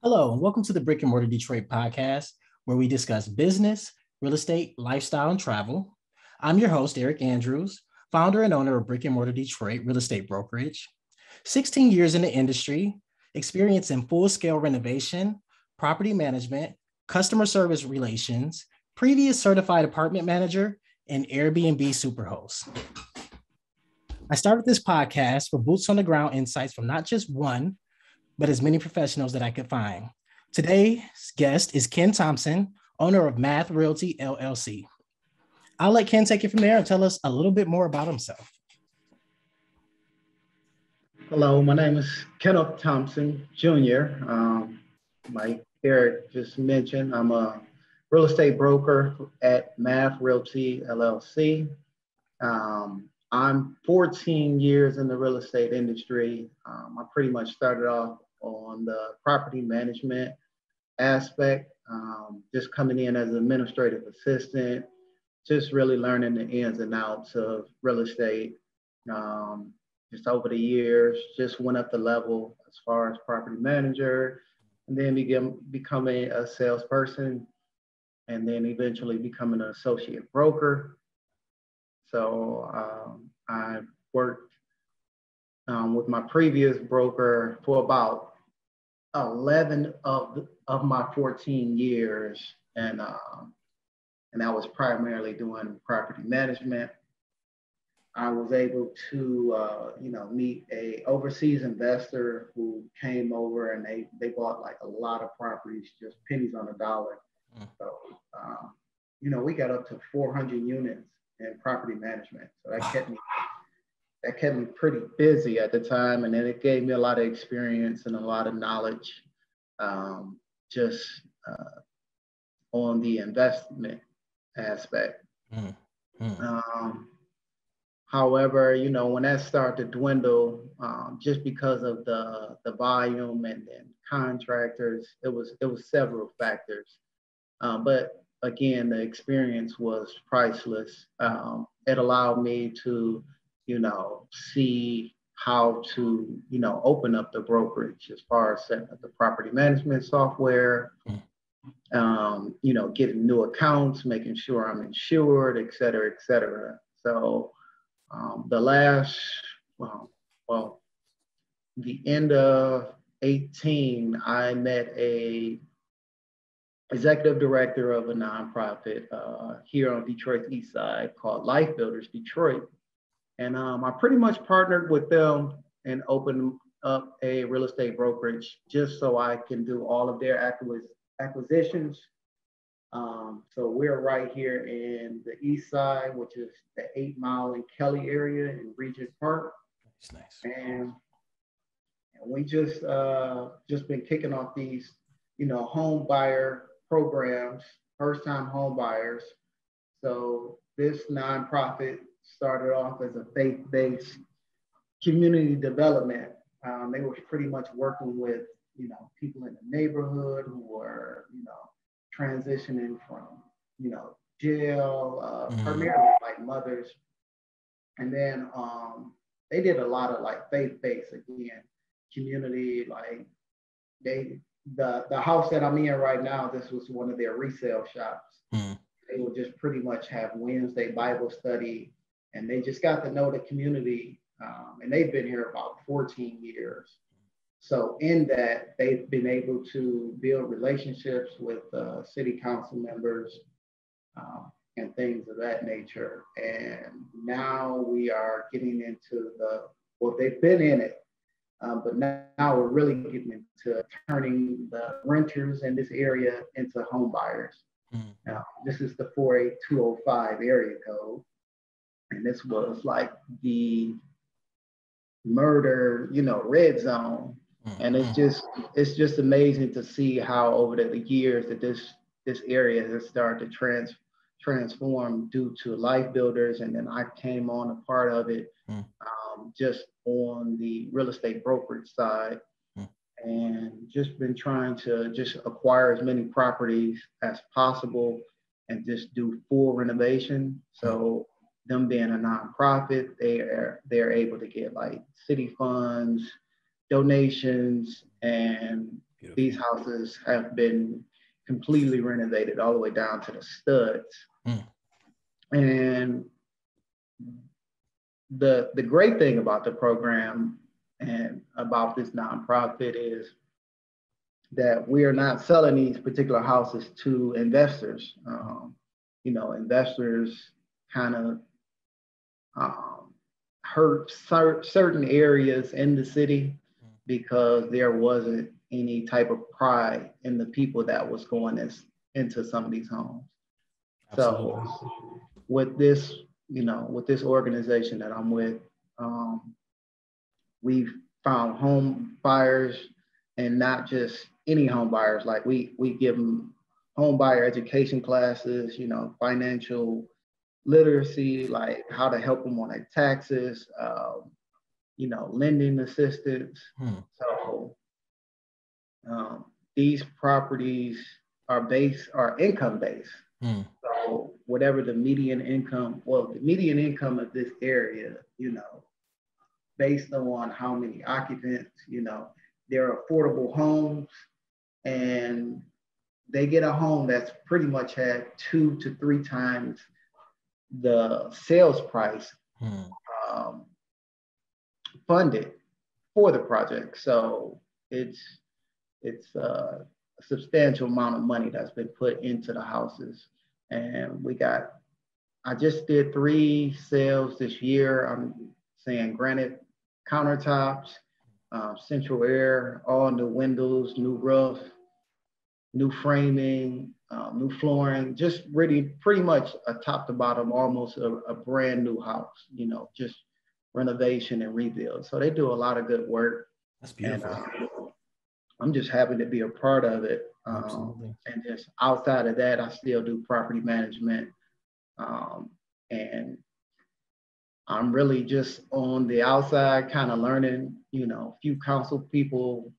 Hello, and welcome to the Brick and Mortar Detroit podcast, where we discuss business, real estate, lifestyle, and travel. I'm your host, Eric Andrews, founder and owner of Brick and Mortar Detroit Real Estate Brokerage. 16 years in the industry, experience in full-scale renovation, property management, customer service relations, previous certified apartment manager, and Airbnb superhost. I started this podcast for boots on the ground insights from not just one, but as many professionals that I could find. Today's guest is Ken Thompson, owner of M.A.T.H Realty, LLC. I'll let Ken take it from there and tell us a little bit more about himself. Hello, my name is Ken Thompson, Jr. Like Eric just mentioned, I'm a real estate broker at M.A.T.H Realty, LLC. I'm 14 years in the real estate industry. I pretty much started off on the property management aspect, just coming in as an administrative assistant, just really learning the ins and outs of real estate. Just over the years, just went up the level as far as property manager, and then becoming a salesperson, and then eventually becoming an associate broker. So I worked with my previous broker for about 11 of my 14 years, and I was primarily doing property management. I was able to meet a overseas investor who came over, and they bought like a lot of properties, just pennies on a dollar. So we got up to 400 units in property management. So that kept me pretty busy at the time, and then it gave me a lot of experience and a lot of knowledge, just on the investment aspect. However, when that started to dwindle, just because of the volume and then contractors, it was several factors. But again, the experience was priceless. It allowed me to, see how to, open up the brokerage as far as setting up the property management software, getting new accounts, making sure I'm insured, et cetera, et cetera. So the end of 18, I met a executive director of a nonprofit here on Detroit's east side called Life Builders Detroit. And I pretty much partnered with them and opened up a real estate brokerage just so I can do all of their acquisitions. So we're right here in the east side, which is the 8 Mile and Kelly area in Regent Park. That's nice. And we just been kicking off these, home buyer programs, first-time home buyers. So this nonprofit started off as a faith-based community development. They were pretty much working with, people in the neighborhood who were, transitioning from, jail, primarily like mothers. And then they did a lot of like faith-based, again, community, like the house that I'm in right now, this was one of their resale shops. They would just pretty much have Wednesday Bible study, and they just got to know the community. And they've been here about 14 years. So in that, they've been able to build relationships with city council members and things of that nature. And now we are getting into they've been in it, but now we're really getting into turning the renters in this area into home buyers. Now, this is the 48205 area code. And this was like the murder, red zone. And it's just amazing to see how over the years that this area has started to transform due to Life Builders. And then I came on a part of it, just on the real estate brokerage side, and just been trying to just acquire as many properties as possible and just do full renovation. So them being a nonprofit, they're able to get like city funds, donations, and Beautiful. These houses have been completely renovated all the way down to the studs. Mm. And the great thing about the program and about this nonprofit is that we are not selling these particular houses to investors. Investors kind of hurt certain areas in the city because there wasn't any type of pride in the people that was going into some of these homes. Absolutely. So with this, with this organization that I'm with, we've found home buyers, and not just any home buyers. Like we give them home buyer education classes, financial literacy, like how to help them on their taxes, lending assistance. So these properties are income based. So whatever the median income of this area, based on how many occupants, they're affordable homes, and they get a home that's pretty much had 2 to 3 times the sales price funded for the project. So it's a substantial amount of money that's been put into the houses. And I just did 3 sales this year. I'm saying granite countertops, central air, all new windows, new roof, new framing, new flooring, just really pretty much a top to bottom, almost a brand new house, just renovation and rebuild. So they do a lot of good work. That's beautiful. And I'm just happy to be a part of it. Absolutely. And just outside of that, I still do property management. And I'm really just on the outside, kind of learning, a few council people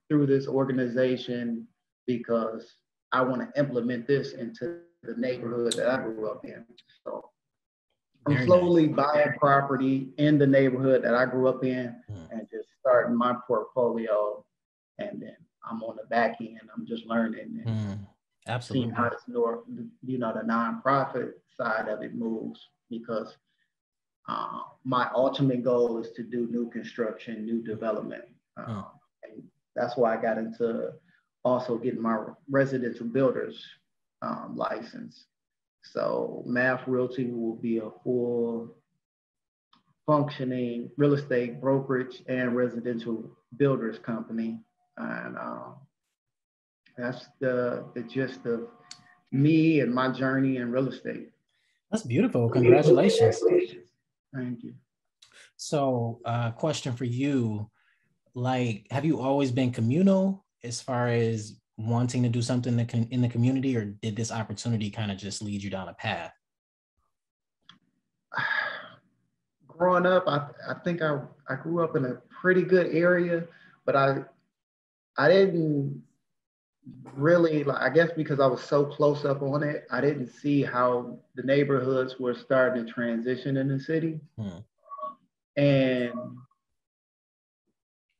through this organization, because I want to implement this into the neighborhood that I grew up in. So I'm slowly buying property in the neighborhood that I grew up in and just starting my portfolio. And then I'm on the back end. I'm just learning and seeing how this, the nonprofit side of it moves, because my ultimate goal is to do new construction, new development. And that's why I got into also getting my residential builder's license. So M.A.T.H Realty will be a full functioning real estate brokerage and residential builders company. And that's the gist of me and my journey in real estate. That's beautiful. Congratulations. Thank you. So, question for you, like, have you always been communal as far as wanting to do something in the community, or did this opportunity kind of just lead you down a path? Growing up, I think I grew up in a pretty good area, but I didn't really, like, I guess because I was so close up on it, I didn't see how the neighborhoods were starting to transition in the city. And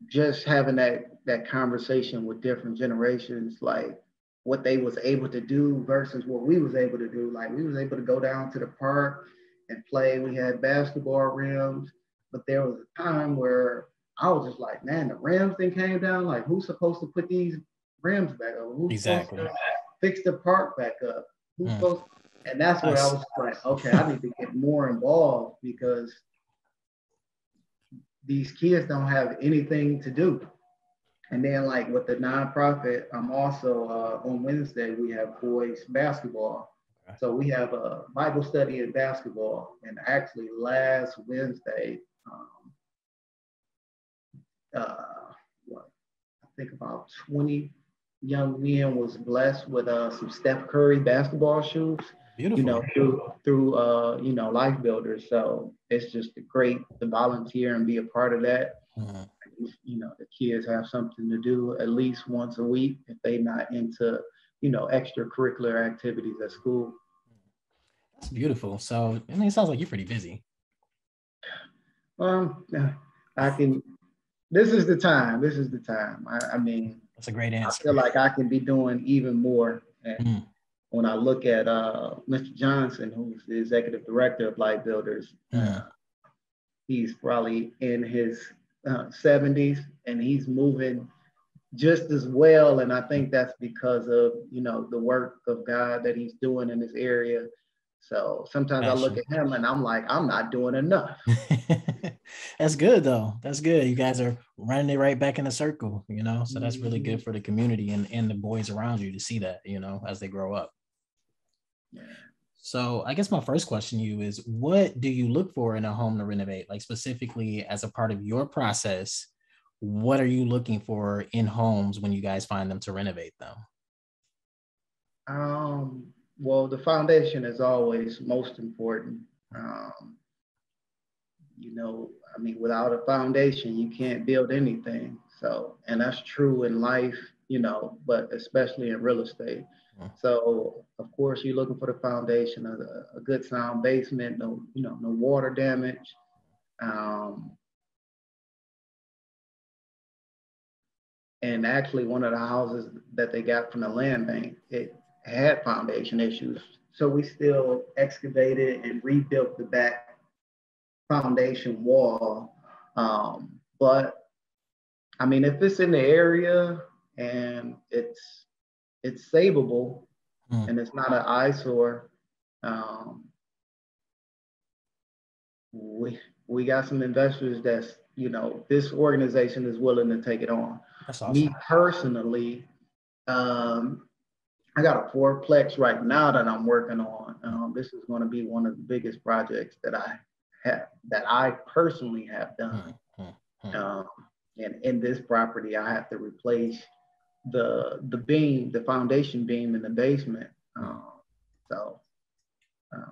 just having that conversation with different generations, like what they was able to do versus what we was able to do. Like we was able to go down to the park and play. We had basketball rims, but there was a time where I was just like, man, the rims thing came down. Like, who's supposed to put these rims back up? Who's supposed to fix the park back up? Who's supposed to? And that's where I was like, okay, I need to get more involved, because these kids don't have anything to do. And then, like with the nonprofit, I'm also on Wednesday, we have boys basketball. So we have a Bible study and basketball. And actually last Wednesday, I think about 20 young men was blessed with some Steph Curry basketball shoes. Beautiful. Through Life Builders. So it's just great to volunteer and be a part of that. The kids have something to do at least once a week if they're not into, extracurricular activities at school. That's beautiful. So, I mean, it sounds like you're pretty busy. I can This is the time. This is the time. I mean, That's a great I answer. feel like I can be doing even more. And Mm, when I look at Mr. Johnson, who's the executive director of Light Builders, mm. he's probably in his 70s, and he's moving just as well. And I think that's because of, the work of God that he's doing in this area. So sometimes I look Passion. at him and I'm like, I'm not doing enough. That's good though. That's good. You guys are running it right back in a circle, you know. So that's really good for the community and the boys around you to see that, you know, as they grow up. Yeah. So I guess my first question to you is, what do you look for in a home to renovate? Like specifically as a part of your process, what are you looking for in homes when you guys find them to renovate them? Well, the foundation is always most important. Um, I mean, without a foundation, you can't build anything. So, and that's true in life, but especially in real estate. Mm. So, of course, you're looking for the foundation of a good sound basement, no water damage. Um, and actually, one of the houses that they got from the land bank, it had foundation issues. So we still excavated and rebuilt the back foundation wall. But I mean, if it's in the area and it's savable Mm. and it's not an eyesore, um, we got some investors that's, this organization is willing to take it on. That's Me awesome. personally, um, I got a fourplex right now that I'm working on. This is going to be one of the biggest projects that I personally have done. Mm, mm, mm. Um, and in this property, I have to replace the beam, the foundation beam in the basement. Mm. So uh,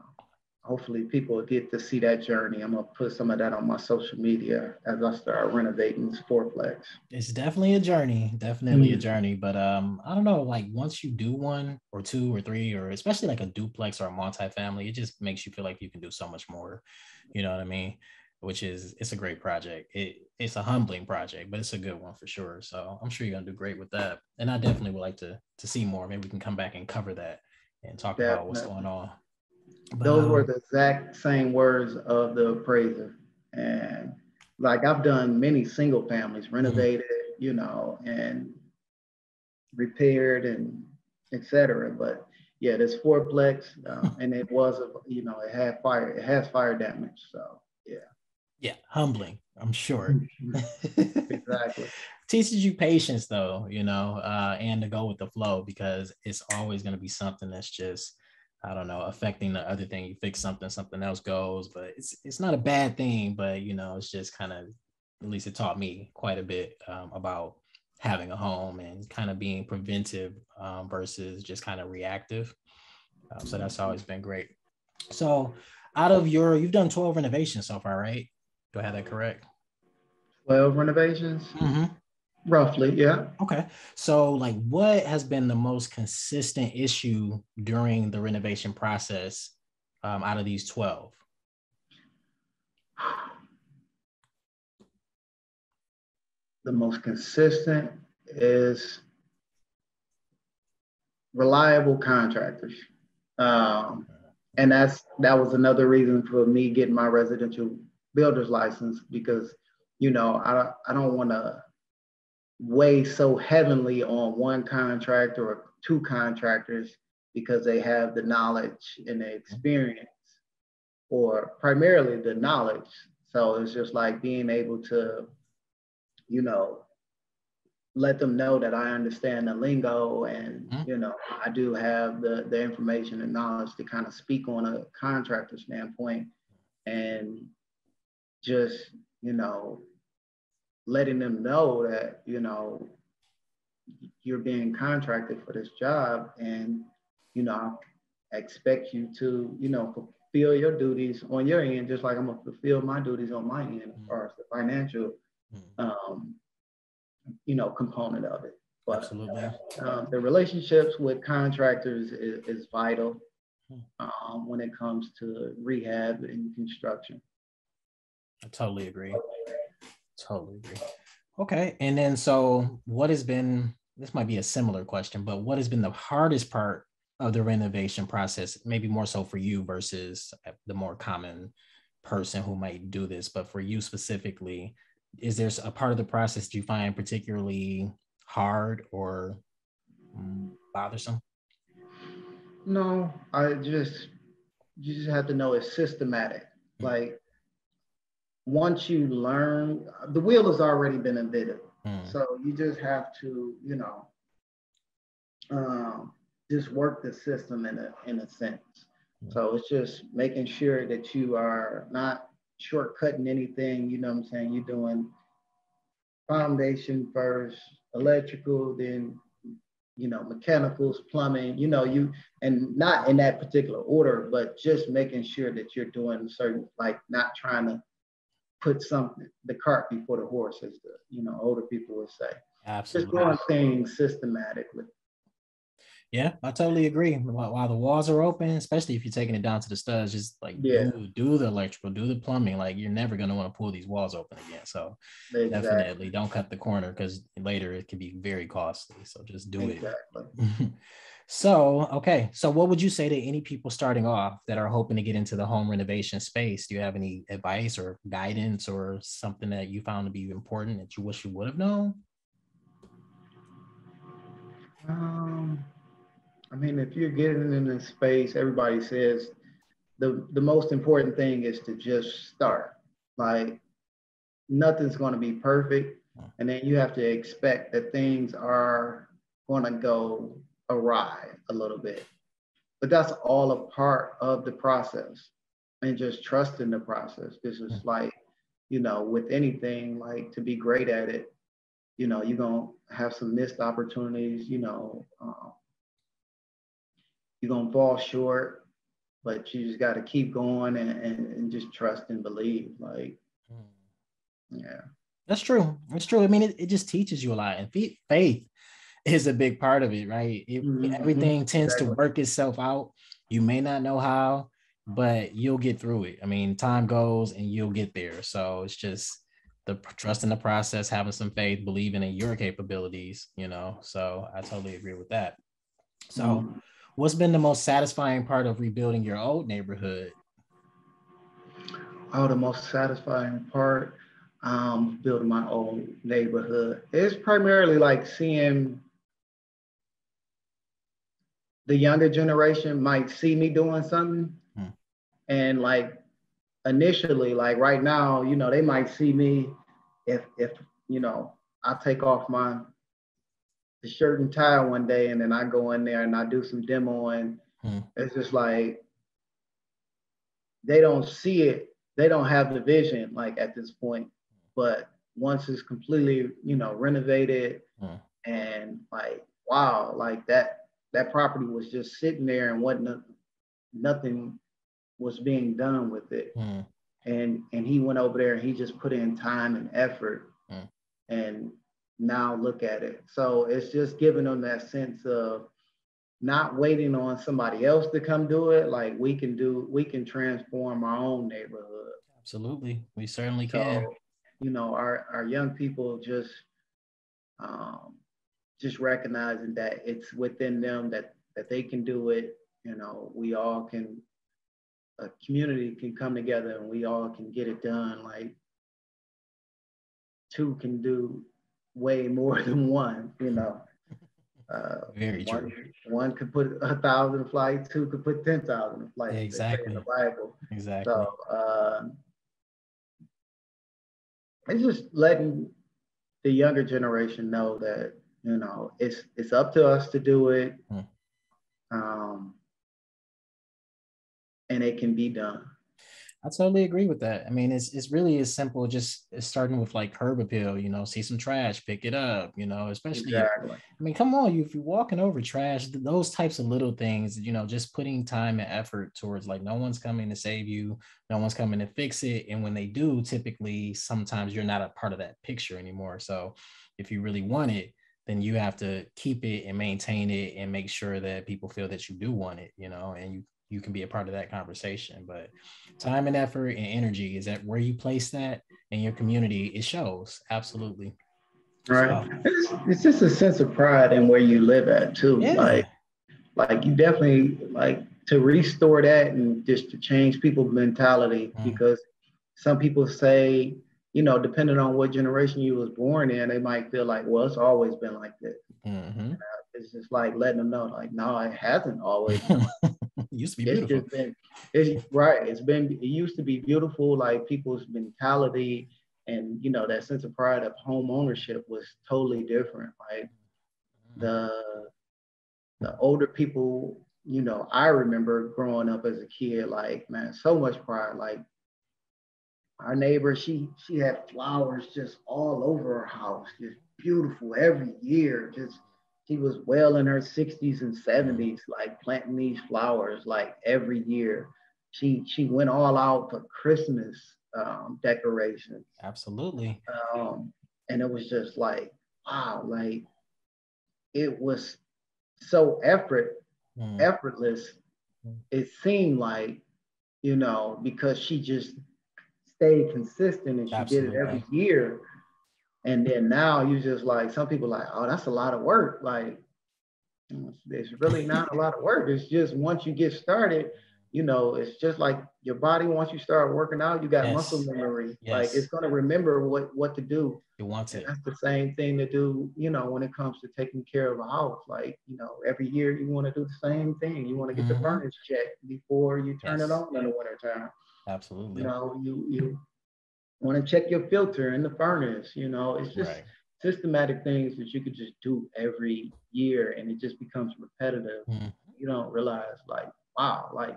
hopefully people will get to see that journey. I'm gonna put some of that on my social media as I start renovating this fourplex. It's definitely a journey, definitely a journey. But I don't know, like once you do one or two or three, or especially like a duplex or a multifamily, it just makes you feel like you can do so much more. You know what I mean? Which is it's a great project. It's a humbling project, but it's a good one for sure. So I'm sure you're gonna do great with that. And I definitely would like to see more. Maybe we can come back and cover that and talk about what's going Definitely. on. But Those were the exact same words of the appraiser. And like I've done many single families, mm, renovated, and repaired and etc. But yeah, this fourplex, and it was, it has fire damage. So yeah. yeah, humbling, I'm sure. Exactly. Teaches you patience though, you know, and to go with the flow because it's always going to be something that's just, I don't know, affecting the other thing. You fix something, something else goes, but it's not a bad thing, but you know, it's just kind of, at least it taught me quite a bit about having a home and kind of being preventive versus just kind of reactive. So that's always been great. So out of you've done 12 renovations so far, right? Do I have that correct? 12 renovations, Mm-hmm. roughly. Yeah. Okay. So, like, what has been the most consistent issue during the renovation process out of these 12? The most consistent is reliable contractors. Um, and that was another reason for me getting my residential builder's license because, I don't want to weigh so heavily on one contractor or two contractors because they have the knowledge and the experience, or primarily the knowledge. So it's just like being able to, you know, let them know that I understand the lingo and, Mm-hmm. I do have the information and knowledge to kind of speak on a contractor standpoint, and just, letting them know that, you're being contracted for this job, and, I expect you to, fulfill your duties on your end, just like I'm gonna fulfill my duties on my end as far as the financial, um, component of it. But Absolutely. the relationships with contractors is vital when it comes to rehab and construction. I totally agree. Totally agree. Okay. And then, so what has been, this might be a similar question, but what has been the hardest part of the renovation process? Maybe more so for you versus the more common person who might do this, but for you specifically, is there a part of the process you find particularly hard or bothersome? No, you just have to know it's systematic. Like once you learn, the wheel has already been invented. Mm. So you just have to, um, just work the system in a sense. So it's just making sure that you are not shortcutting anything. You know what I'm saying? You're doing foundation first, electrical, then mechanicals, plumbing. And not in that particular order, but just making sure that you're doing certain, like not trying to put something the cart before the horse, as the older people would say. Just Absolutely. doing things systematically. Yeah, I totally agree. While the walls are open, especially if you're taking it down to the studs, just like Yeah, do the electrical, do the plumbing. Like you're never gonna want to pull these walls open again. So exactly. definitely don't cut the corner because later it can be very costly. So just do it. Exactly. So okay, so what would you say to any people starting off that are hoping to get into the home renovation space? Do you have any advice or guidance or something that you found to be important that you wish you would have known? Um, I mean, if you're getting in this space, everybody says the most important thing is to just start. Like nothing's going to be perfect, and then you have to expect that things are going to go awry a little bit. But that's all a part of the process, and just trust in the process. This is like, with anything, like to be great at it, you're going to have some missed opportunities, you're going to fall short, but you just got to keep going and just trust and believe. Like, yeah. That's true. That's true. I mean, it just teaches you a lot, and faith is a big part of it, right? Mm-hmm. Everything tends to Exactly. work itself out. You may not know how, but you'll get through it. I mean, time goes and you'll get there. So it's just the trust in the process, having some faith, believing in your capabilities. So I totally agree with that. So, Mm. what's been the most satisfying part of rebuilding your old neighborhood? Oh, the most satisfying part, building my own neighborhood, is primarily like seeing the younger generation might see me doing something, Hmm. and like initially, like right now, they might see me if I take off my the shirt and tie one day, and then I go in there and I do some demoing. Hmm. It's just like they don't see it, they don't have the vision like at this point. But once it's completely, renovated, Hmm. and like wow, like that property was just sitting there and wasn't nothing was being done with it. Hmm. And he went over there and he just put in time and effort, Hmm. and now look at it. So it's just giving them that sense of not waiting on somebody else to come do it. Like we can transform our own neighborhood. Absolutely. We certainly can. So, our young people um, just recognizing that it's within them, that they can do it. We all can, a community can come together and we all can get it done. Like two can do way more than one. Very One true. one could put 1,000 flights, two could put 10,000 flights, they say in the Exactly. Bible. So Exactly. it's just letting the younger generation know that it's up to us to do it, Hmm. um, and it can be done. I totally agree with that. I mean, it's really as simple, just starting with like curb appeal, see some trash, pick it up, especially if, Exactly. I mean, come on, if you're walking over trash, those types of little things, just putting time and effort towards, like, no one's coming to save you, no one's coming to fix it. And when they do, typically, sometimes you're not a part of that picture anymore. So if you really want it, then you have to keep it and maintain it and make sure that people feel that you do want it, and you can be a part of that conversation. But time and effort and energy is that where you place that in your community, it shows. Absolutely. Right. So It's just a sense of pride in where you live at too. yeah. Like you definitely like to restore that and just to change people's mentality Mm, because some people say, depending on what generation you was born in, they might feel like, well, it's always been like this. mhm. It's just like letting them know, like, no, it hasn't always been like It used to be it's beautiful. just been it's right. It used to be beautiful, like people's mentality and that sense of pride of home ownership was totally different. Like the the older people, I remember growing up as a kid, like, man, so much pride. Like our neighbor, she had flowers just all over her house, just beautiful every year. Just she was well in her 60s and Mm, 70s, like planting these flowers like every year. She went all out for Christmas decorations. absolutely. Um, and it was just like, wow, like it was so Mm, effortless. mm, It seemed like, because she just stayed consistent and she did it every absolutely. year. And then now you just like some people like, oh, that's a lot of work. Like it's really not a lot of work. It's just once you get started, it's just like your body. Once you start working out, you got muscle Yes. memory. Like it's Yes. gonna remember what to do. You want And it. that's the same thing to do, when it comes to taking care of a house. Like, every year you want to do the same thing. You want to get the Hmm. furnace checked before you turn it Yes. on in the wintertime. Absolutely. You want to check your filter in the furnace. It's just Right. systematic things that you could just do every year and it just becomes repetitive. Mm. You don't realize like, wow, like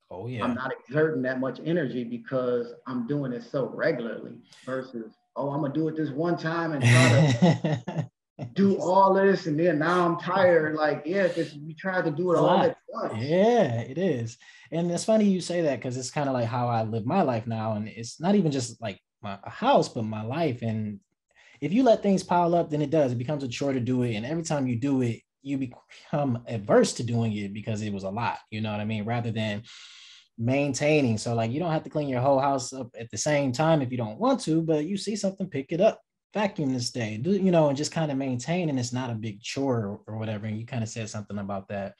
Oh I'm yeah. not exerting that much energy because I'm doing it so regularly versus, oh, I'm gonna do it this one time and try to do Yes. all this and then now I'm tired. Like, yeah, because we tried to do it It's a all lot. at once. Yeah, it is. And it's funny you say that because it's kind of like how I live my life now. And it's not even just like my a house, but my life. And if you let things pile up, then it does. It becomes a chore to do it. And every time you do it, you become adverse to doing it because it was a lot. You know what I mean? Rather than maintaining. So like you don't have to clean your whole house up at the same time if you don't want to, but you see something, pick it up, vacuum this day, and just kind of maintain. And it's not a big chore or whatever. And you kind of said something about that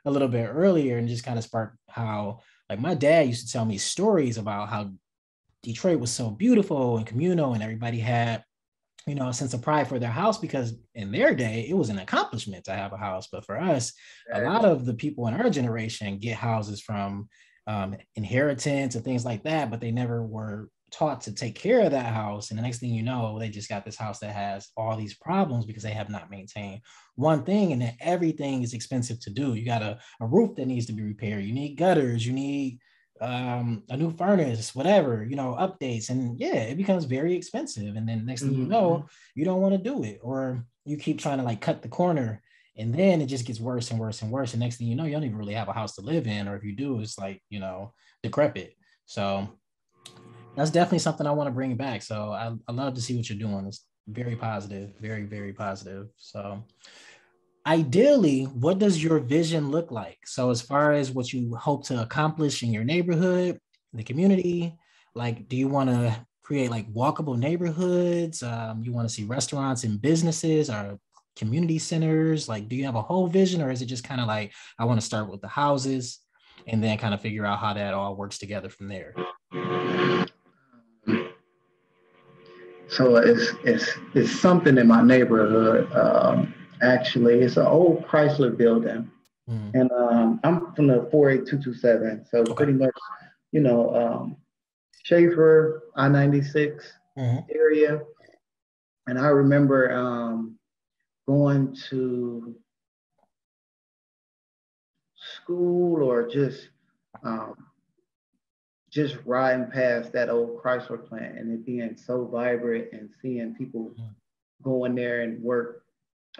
a little bit earlier and just kind of sparked how like my dad used to tell me stories about how Detroit was so beautiful and communal and everybody had a sense of pride for their house because in their day it was an accomplishment to have a house. But for us, a lot Exactly. of the people in our generation get houses from inheritance and things like that, but they never were taught to take care of that house. And the next thing you know, they just got this house that has all these problems because they have not maintained one thing, and then everything is expensive to do. You got a roof that needs to be repaired, you need gutters, you need a new furnace, whatever, updates. And yeah, it becomes very expensive. And then next thing you Mm-hmm. know, you don't want to do it, or you keep trying to like cut the corner. And then it just gets worse and worse and worse. And next thing you know, you don't even really have a house to live in. Or if you do, it's like, decrepit. So that's definitely something I want to bring back. So I love to see what you're doing. It's very positive, very, very positive. So ideally, what does your vision look like? So, as far as what you hope to accomplish in your neighborhood, the community, like, do you want to create like walkable neighborhoods? You want to see restaurants and businesses or community centers? Like, do you have a whole vision, or is it just kind of like, I want to start with the houses and then kind of figure out how that all works together from there? So it's something in my neighborhood. Actually, it's an old Chrysler building, Mm, and I'm from the 48227. So okay. pretty much, Schaefer I-96 Mhm. area, and I remember going to school or um, just riding past that old Chrysler plant and it being so vibrant and seeing people go in there and work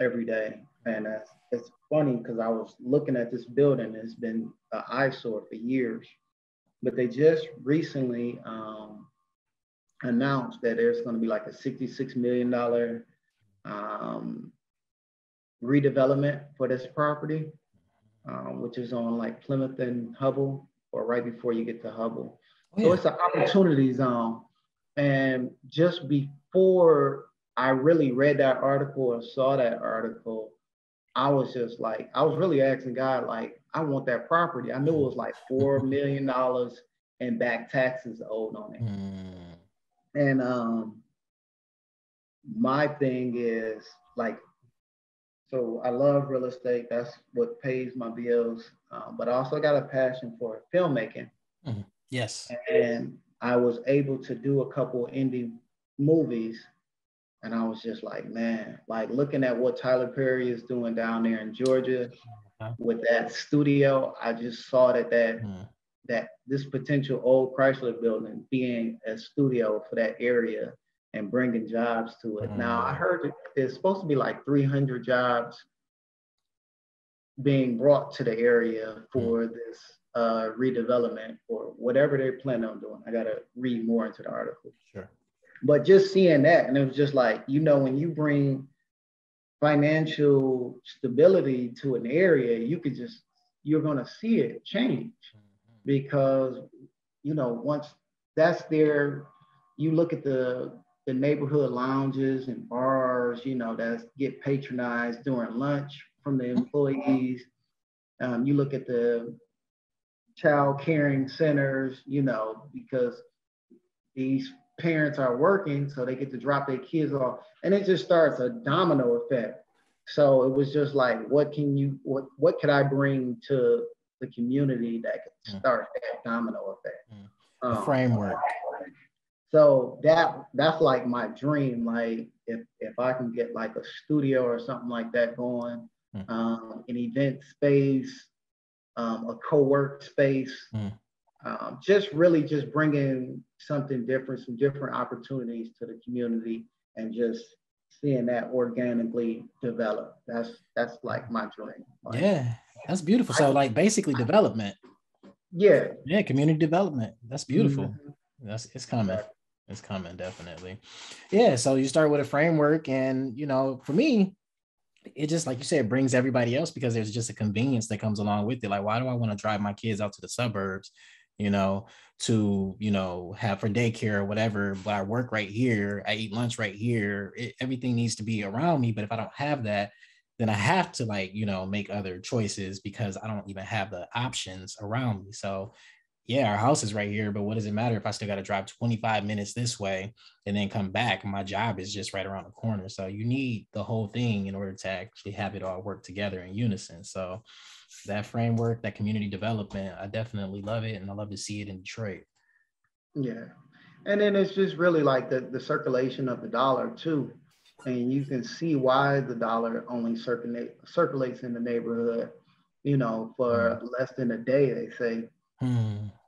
every day. And it's funny because I was looking at this building and it's been an eyesore for years, but they just recently announced that there's going to be like a $66 million um, redevelopment for this property, which is on like Plymouth and Hubble, or right before you get to Hubble. Oh So yeah. it's an opportunity zone. And just before I really read that article or saw that article, I was just like, I was really asking God, like, I want that property. I knew it was like $4 million in back taxes owed on it. And my thing is like, so I love real estate. That's what pays my bills. But I also got a passion for filmmaking. Yes. And I was able to do a couple indie movies. And I was just like, man, like looking at what Tyler Perry is doing down there in Georgia with that studio, I just saw that this potential old Chrysler building being a studio for that area and bringing jobs to it. Now, I heard there's supposed to be like 300 jobs being brought to the area for this redevelopment or whatever they're planning on doing. I got to read more into the article. Sure. But just seeing that, and it was just like, you know, when you bring financial stability to an area, you're going to see it change because, you know, once that's there, you look at the neighborhood lounges and bars, you know, that get patronized during lunch from the employees. You look at the child caring centers, you know, because these parents are working, so they get to drop their kids off, and it just starts a domino effect. So it was just like, what could I bring to the community that could start that domino effect? The framework. So that's like my dream. Like if I can get like a studio or something like that going, an event space, a co-work space, just really just bringing something different, some different opportunities to the community, and just seeing that organically develop. That's like my dream. Like, yeah, that's beautiful. So like basically development. Yeah. Yeah, community development. That's beautiful. It's coming. It's coming, definitely. Yeah. So you start with a framework, and you know, for me, it just, like you said, brings everybody else because there's just a convenience that comes along with it. Like, why do I want to drive my kids out to the suburbs, you know, to, you know, have for daycare or whatever, but I work right here, I eat lunch right here. Everything needs to be around me. But if I don't have that, then I have to, like, you know, make other choices because I don't even have the options around me. So yeah, our house is right here, but what does it matter if I still got to drive 25 minutes this way and then come back? My job is just right around the corner. So you need the whole thing in order to actually have it all work together in unison. So that framework, that community development, I definitely love it. And I love to see it in Detroit. Yeah. And then it's just really like the circulation of the dollar too. And you can see why the dollar only circulates in the neighborhood, you know, for less than a day, they say.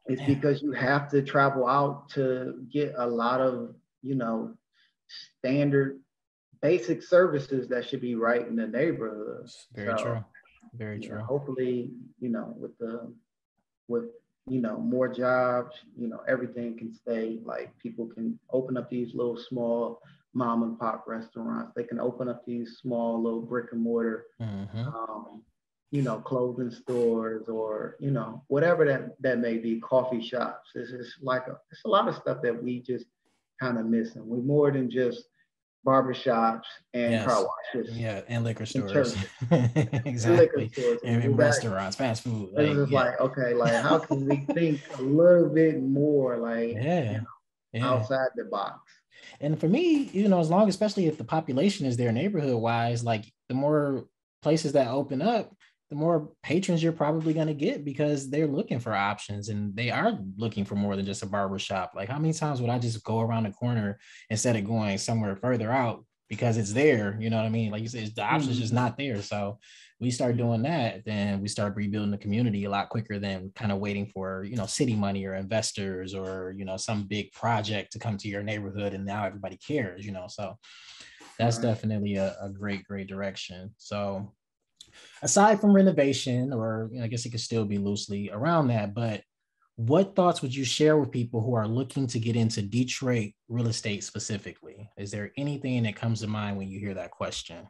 It's because you have to travel out to get a lot of, you know, standard basic services that should be right in the neighborhood. Very true. Very true. Hopefully, you know, with you know, more jobs, you know, everything can stay, like people can open up these little small mom and pop restaurants. They can open up these small little brick and mortar you know, clothing stores, or, you know, whatever that may be, coffee shops. It's a lot of stuff that we just kind of missing. We're more than just barbershops and car washes. Yeah, and liquor stores. Exactly. And liquor stores. And restaurants, fast food. Like, it's like, okay, like how can we think a little bit more, like, you know, outside the box? And for me, you know, as long, especially if the population is there neighborhood wise, like the more places that open up, the more patrons you're probably going to get because they're looking for options, and they are looking for more than just a barber shop. Like, how many times would I just go around the corner instead of going somewhere further out because it's there? You know what I mean? Like you said, the option's just not there. So we start doing that, then we start rebuilding the community a lot quicker than kind of waiting for, you know, city money or investors or, you know, some big project to come to your neighborhood and now everybody cares, you know. So that's definitely a great direction. So aside from renovation, or, you know, I guess it could still be loosely around that, but what thoughts would you share with people who are looking to get into Detroit real estate specifically? Is there anything that comes to mind when you hear that question?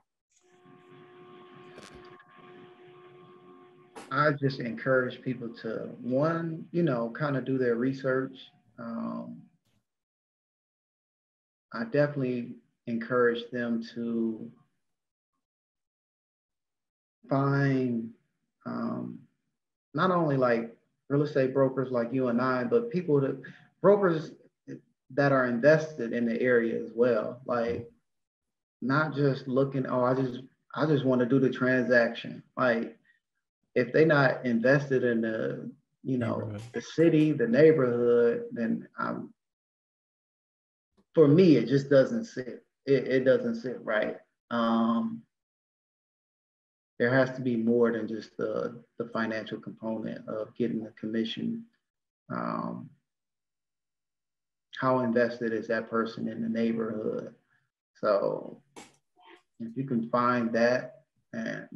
I just encourage people to, one, you know, kind of do their research. I definitely encourage them to find not only like real estate brokers like you and I, but brokers that are invested in the area as well. Like not just looking, oh, I just want to do the transaction. Like if they're not invested in the city, the neighborhood, then for me, it just doesn't sit. It doesn't sit right. There has to be more than just the financial component of getting the commission. How invested is that person in the neighborhood? So if you can find that, and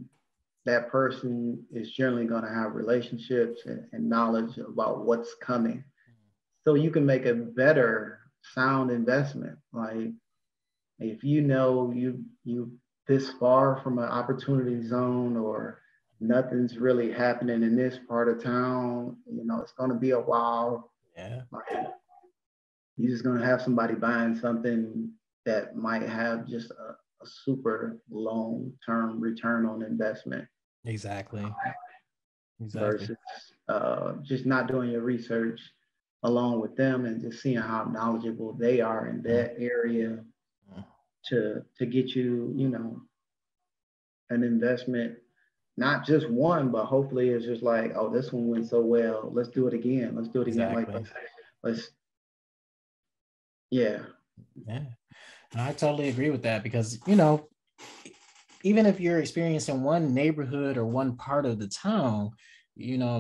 that person is generally going to have relationships and knowledge about what's coming, so you can make a better sound investment. Like if you know you this far from an opportunity zone, or nothing's really happening in this part of town, it's going to be a while. Yeah. Like, you're just going to have somebody buying something that might have just a super long-term return on investment. Exactly. Versus just not doing your research along with them and just seeing how knowledgeable they are in that area to get you, an investment, not just one, but hopefully it's just like, oh, this one went so well, let's do it again. Let's do it again. Like let's yeah. Yeah. I totally agree with that because, even if you're experiencing one neighborhood or one part of the town,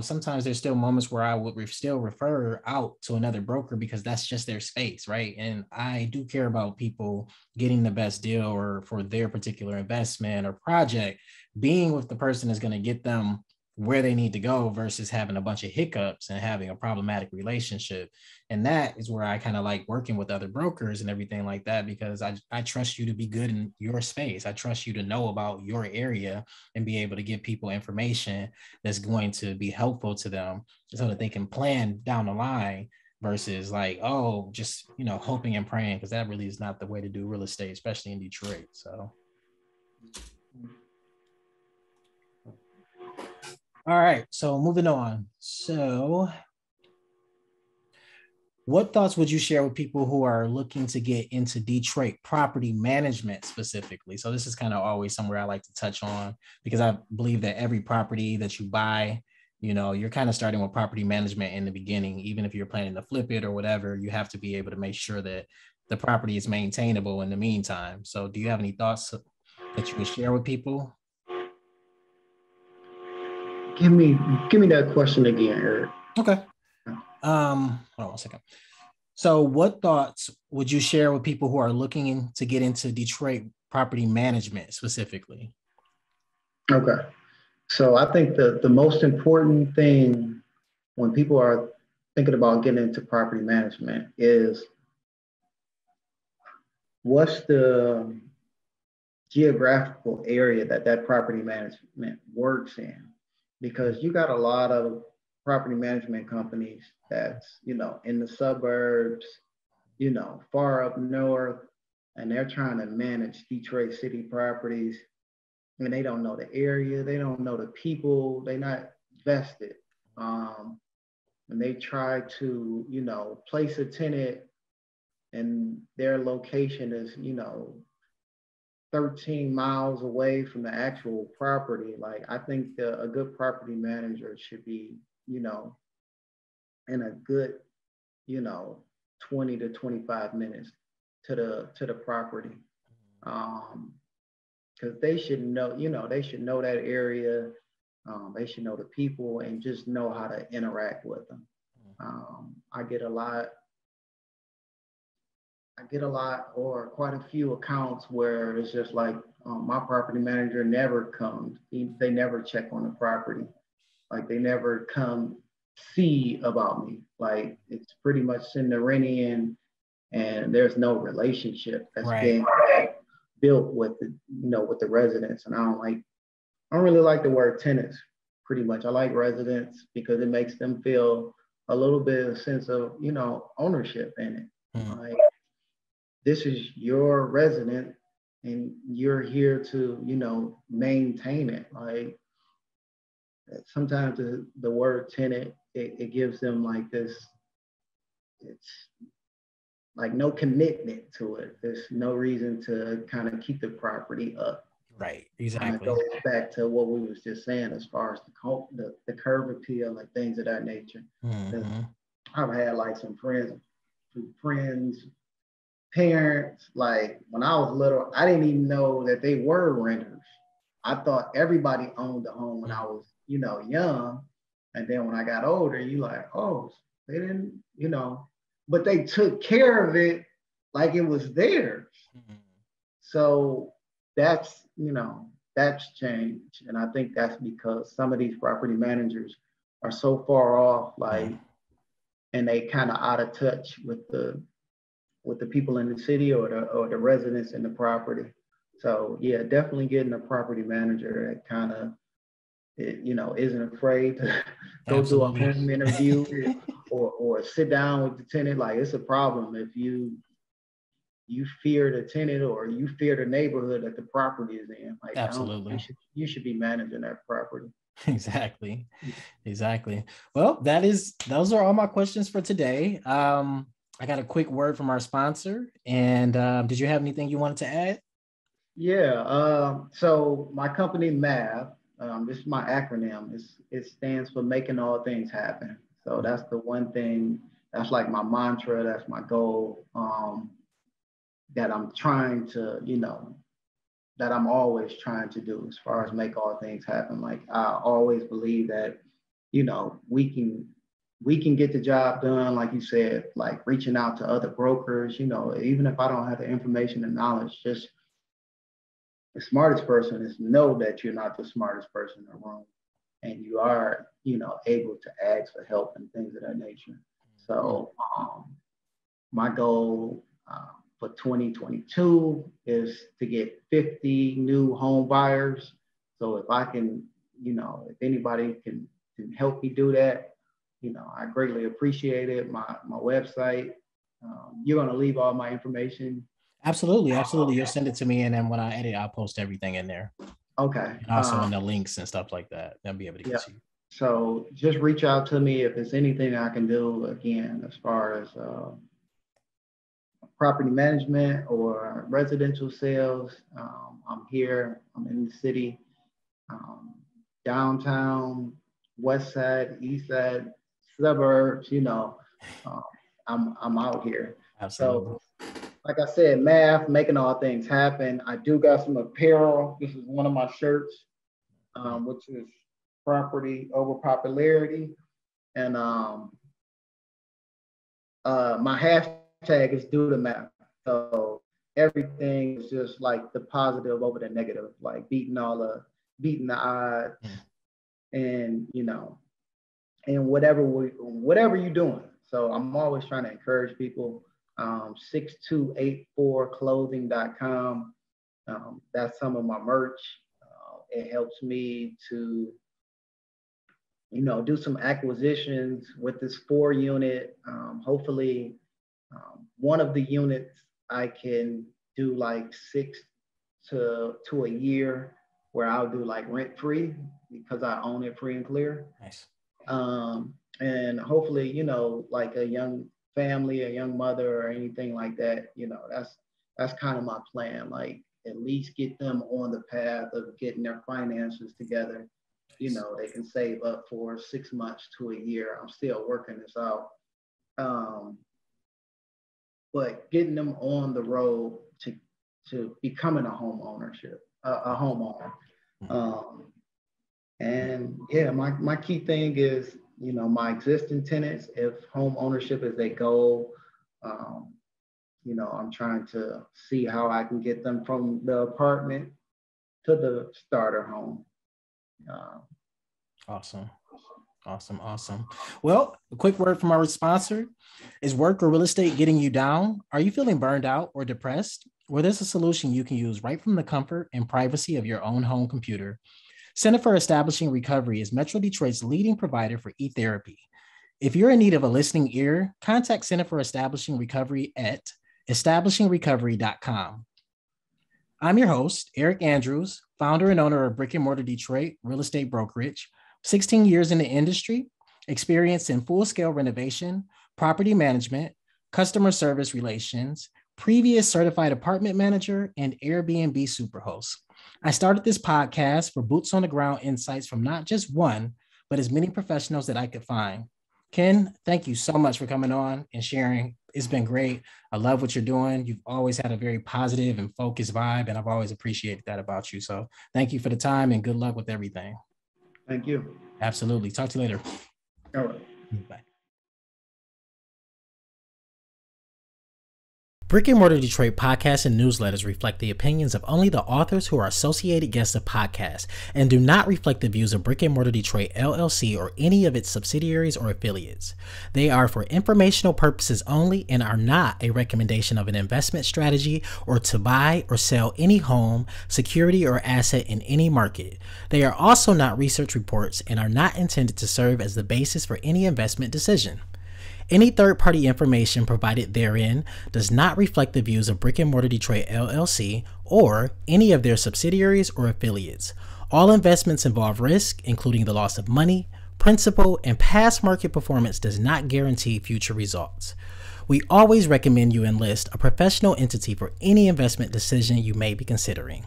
sometimes there's still moments where I would still refer out to another broker because that's just their space, right? And I do care about people getting the best deal or for their particular investment or project. Being with the person is going to get them where they need to go versus having a bunch of hiccups and having a problematic relationship. And that is where I kind of like working with other brokers and everything like that, because I trust you to be good in your space. I trust you to know about your area and be able to give people information that's going to be helpful to them so that they can plan down the line versus like, oh, just, hoping and praying, because that really is not the way to do real estate, especially in Detroit. So. All right, so moving on. So what thoughts would you share with people who are looking to get into Detroit property management specifically? So this is kind of always somewhere I like to touch on because I believe that every property that you buy, you're kind of starting with property management in the beginning. Even if you're planning to flip it or whatever, you have to be able to make sure that the property is maintainable in the meantime. So do you have any thoughts that you would share with people? Give me that question again, Eric. Okay. Hold on one second. So what thoughts would you share with people who are looking to get into Detroit property management specifically? Okay. So I think the most important thing when people are thinking about getting into property management is what's the geographical area that property management works in? Because you got a lot of property management companies that's, in the suburbs, far up north, and they're trying to manage Detroit city properties, and they don't know the area, they don't know the people, they're not vested. And they try to, place a tenant and their location is, 13 miles away from the actual property. Like I think a good property manager should be, in a good, 20 to 25 minutes to the property. Because they should know, they should know that area. They should know the people and just know how to interact with them. I get a lot or quite a few accounts where it's just like my property manager never comes. They never check on the property. Like they never come see about me. Like it's pretty much send the rent in and there's no relationship that's being built with with the residents. And I don't really like the word tenants pretty much. I like residents because it makes them feel a little bit of sense of, ownership in it. Like this is your resident and you're here to, maintain it. Like sometimes the word tenant, it gives them like this, it's like no commitment to it. There's no reason to kind of keep the property up. Right, exactly. Kind of goes back to what we was just saying as far as the curb appeal and things of that nature. Mm-hmm. I've had like some friends, parents, like when I was little, I didn't even know that they were renters. I thought everybody owned a home when I was, young. And then when I got older, you like, oh, they didn't, but they took care of it like it was theirs. Mm-hmm. So that's changed. And I think that's because some of these property managers are so far off, like, and they kind of out of touch with the people in the city or the residents in the property. So yeah, definitely getting a property manager that kind of, isn't afraid to go to a home interview or sit down with the tenant. Like it's a problem if you fear the tenant or you fear the neighborhood that the property is in. Like absolutely, you should be managing that property. Exactly. Well, those are all my questions for today. I got a quick word from our sponsor. And did you have anything you wanted to add? Yeah. So my company, M.A.T.H, this is my acronym. It stands for Making All Things Happen. So that's the one thing, that's like my mantra, that's my goal, that I'm trying to, that I'm always trying to do as far as make all things happen. Like I always believe that, we can get the job done, like you said, like reaching out to other brokers, even if I don't have the information and knowledge, just the smartest person is know that you're not the smartest person in the room and you are, able to ask for help and things of that nature. So my goal for 2022 is to get 50 new home buyers. So if I can, if anybody can help me do that, I greatly appreciate it. My website, you're going to leave all my information. Absolutely. You'll send it to me, and then when I edit, I'll post everything in there. Okay. And also in the links and stuff like that. I'll be able to get to you. So just reach out to me if there's anything I can do, again, as far as property management or residential sales. I'm here. I'm in the city, downtown, west side, east side, suburbs. I'm out here. Absolutely. So, like I said, M.A.T.H, making all things happen. I do got some apparel. This is one of my shirts, which is property over popularity. And my hashtag is do the math. So everything is just like the positive over the negative, like beating the odds, and and whatever you're doing. So I'm always trying to encourage people. 6284clothing.com. That's some of my merch. It helps me to, do some acquisitions with this 4-unit. Hopefully, one of the units I can do like 6 to a year, where I'll do like rent free because I own it free and clear. Nice. And hopefully, like a young family, a young mother, or anything like that, that's kind of my plan. Like at least get them on the path of getting their finances together. They can save up for 6 months to a year. I'm still working this out. But getting them on the road to becoming a homeowner. And yeah, my key thing is, my existing tenants, if home ownership is their goal, I'm trying to see how I can get them from the apartment to the starter home. Awesome. Well, a quick word from our sponsor. Is work or real estate getting you down? Are you feeling burned out or depressed? Well, there's a solution you can use right from the comfort and privacy of your own home computer. Center for Establishing Recovery is Metro Detroit's leading provider for e-therapy. If you're in need of a listening ear, contact Center for Establishing Recovery at establishingrecovery.com. I'm your host, Eric Andrews, founder and owner of Brick and Mortar Detroit Real Estate Brokerage, 16 years in the industry, experience in full-scale renovation, property management, customer service relations, previous certified apartment manager, and Airbnb superhost. I started this podcast for boots on the ground insights from not just one, but as many professionals that I could find. Ken, thank you so much for coming on and sharing. It's been great. I love what you're doing. You've always had a very positive and focused vibe, and I've always appreciated that about you. So thank you for the time and good luck with everything. Thank you. Absolutely. Talk to you later. All right. Bye. Brick and Mortar Detroit podcasts and newsletters reflect the opinions of only the authors who are associated guests of podcasts and do not reflect the views of Brick and Mortar Detroit LLC or any of its subsidiaries or affiliates. They are for informational purposes only and are not a recommendation of an investment strategy or to buy or sell any home, security, or asset in any market. They are also not research reports and are not intended to serve as the basis for any investment decision. Any third-party information provided therein does not reflect the views of Brick and Mortar Detroit LLC or any of their subsidiaries or affiliates. All investments involve risk, including the loss of money, principal, and past market performance does not guarantee future results. We always recommend you enlist a professional entity for any investment decision you may be considering.